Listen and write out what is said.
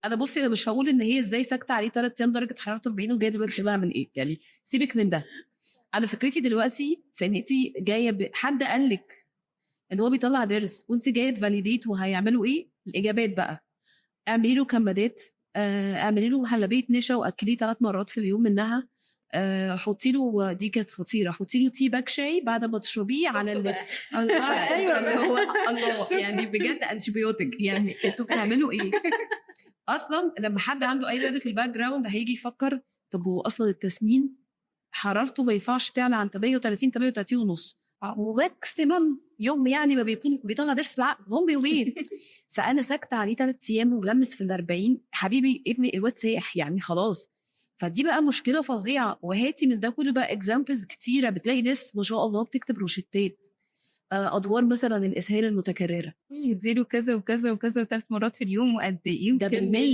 انا بصي انا مش هقول ان هي ازاي ساكته عليه 3 ايام درجه حرارته 40 وجايه دلوقتي شغاله من ايه، يعني سيبك من ده. انا فكرتي دلوقتي في ان انت جايه حد قال لك ان هو بيطلع ضرس وانت جايه تفاليديت وهيعملوا ايه الاجابات بقى. اعملي له كمادات، اعملي له حلبيه نشا واكليه 3 مرات في اليوم منها. حطي له، دي كانت خطيره، حطي له تي باك شاي بعد ما تشربيه على اللسان. ايوه اللي هو الله يعني بجد انتيبيوتيك، يعني انتوا بتعملوا ايه اصلا؟ لما حد عنده اي ميديكال باك جراوند هيجي يفكر طب هو اصلا التسنين حرارته ما ينفعش تعلى عن 38 38 ونص، وماكسيمم يوم يعني ما بيكون بيطلع ضرس العقل هم يومين. فانا ساكته عليه 3 ايام وملمس في ال40، حبيبي ابني الواد سايح يعني خلاص. فدي بقى مشكله فظيعه. وهاتي من ده كله بقى اكزامبلز كتيره، بتلاقي ناس ما شاء الله بتكتب روشتات ادوار مثلا الاسهال المتكرره يديله كذا وكذا وكذا 3 مرات في اليوم وقد ايه ده بالمية